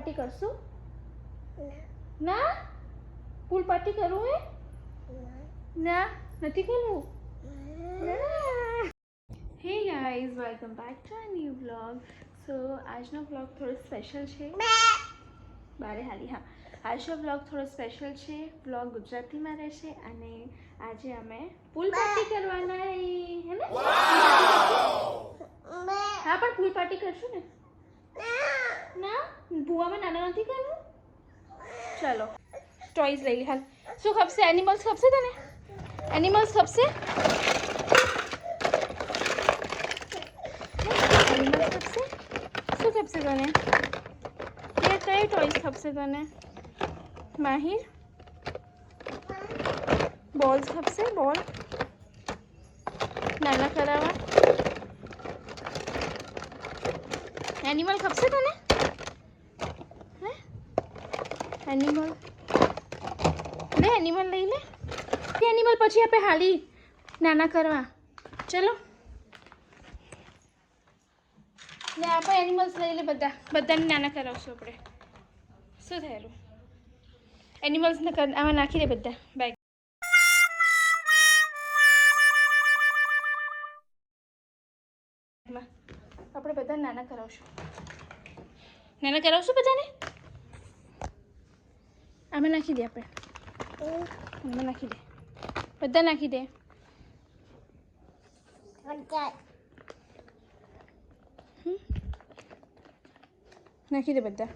Party કરશું? ના pool party કરવું હે? ના નથી કરવું. Hey guys, welcome back to a new vlog. So આજનો વ્લોગ થોડો સ્પેશિયલ છે. બારે હાલી હા, આજનો વ્લોગ થોડો સ્પેશિયલ છે. વ્લોગ ગુજરાતીમાં રહેશે અને આજે અમે પૂલ પાર્ટી કરવાના હે ને? હા પણ પૂલ પાર્ટી કરશું ને? ના ભૂવામાં નાના નથી કરવું. ચલો ટોયઝ લઈ લે. હાલ શું ખપશે? એનિમલ્સ ખપશે તને? એનિમલ્સ ખપશે? એનિમલ્સ ખપશે? શું ખપશે તને? કઈ ટોયઝ ખપશે તને? માહિર બોલ્સ ખપશે? બોલ નાના કરાવવા. એનિમલ ખપશે તને? હે એનિમલ લે, એનિમલ લઈ લે. એનિમલ પછી આપણે હાલી નાના કરવા. ચલો લે, આપણે એનિમલ્સ લઈ લે. બધાને નાના કરાવશું આપણે. શું થયેલું? એનિમલ્સને આમાં નાખી દે બધા બેગ. આપણે બધા નાના કરાવશું. નાના કરાવશું બધાને. આમાં નાખી દે. આપણે આમાં નાખી દે. બધા નાખી દે. નાખી દે બધા.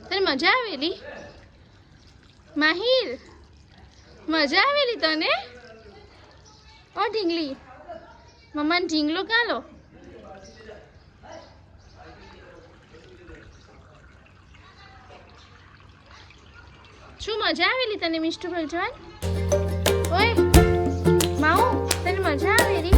તને મજા આવેલી? માહિર મજા આવેલી તને? ઓ ઢીંગલી, મમ્માને ઢીંગલો ક્યાં લો? શું મજા આવેલી તને મિસ્ટર ભલજવાન? ઓય માઉ, તને મજા આવેલી?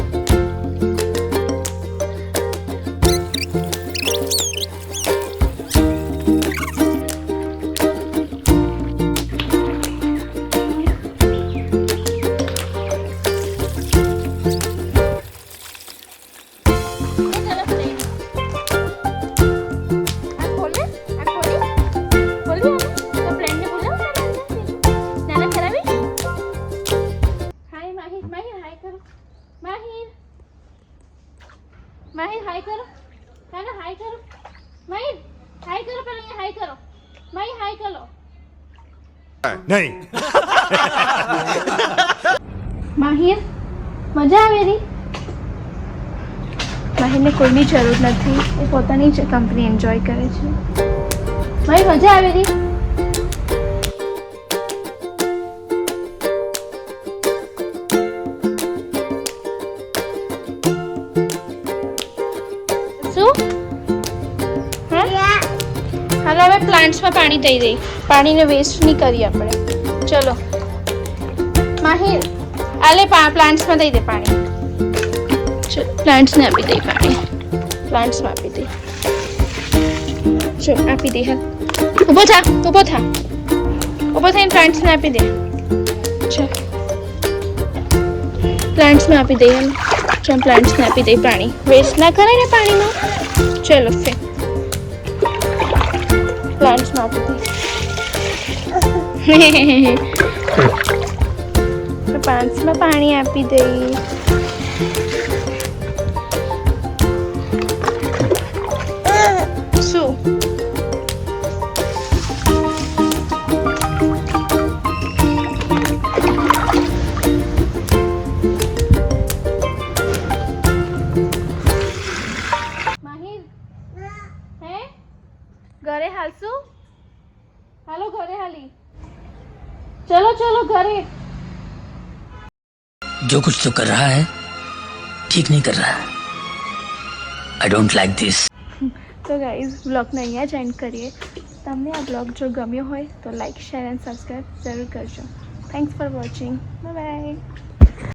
माहिर हाय करो. काना हाय करो. माहिर हाय करो. पहले ये हाय करो. माहिर हाय करो. नहीं. माहिर मजा आवेली? માહિરને કોઈની જરૂર નથી. એ પોતાની જ કંપની એન્જોય કરે છે. માહિર મજા આવેલી? હાલ હવે પ્લાન્ટ્સમાં પાણી દઈ દઈ. પાણીને વેસ્ટ નહીં કરીએ આપણે. ચલો માહિર આલે પ્લાન્ટ્સમાં દઈ દે પાણી. ચલો પ્લાન્ટ્સને આપી દઈ પાણી. પ્લાન્ટ્સમાં આપી દઈ. જો આપી દે હાલ. ઊભો થા. ઊભો થઈને પ્લાન્ટ્સને આપી દે. ચાલ પ્લાન્ટ્સને આપી દે હાલ. ચાલ પ્લાન્ટ્સને આપી દે પાણી. વેસ્ટ ના કરાય ને પાણીનો. ચલો ફે પ્લાન્ટ્સને આપી દે. પ્લાન્ટ્સમાં પાણી આપી દે. શું માહિર હે ઘરે હાલશું? હાલો ઘરે હાલી. चलो घरे. जो कुछ तो कर रहा है ठीक नहीं कर रहा है. I don't like this. તો ગાઈઝ બ્લોગને અહીંયા જ એન્ડ કરીએ. તમને આ બ્લોગ જો ગમ્યો હોય તો લાઈક શેર એન્ડ સબસ્ક્રાઈબ જરૂર કરજો. Thanks for watching. Bye bye.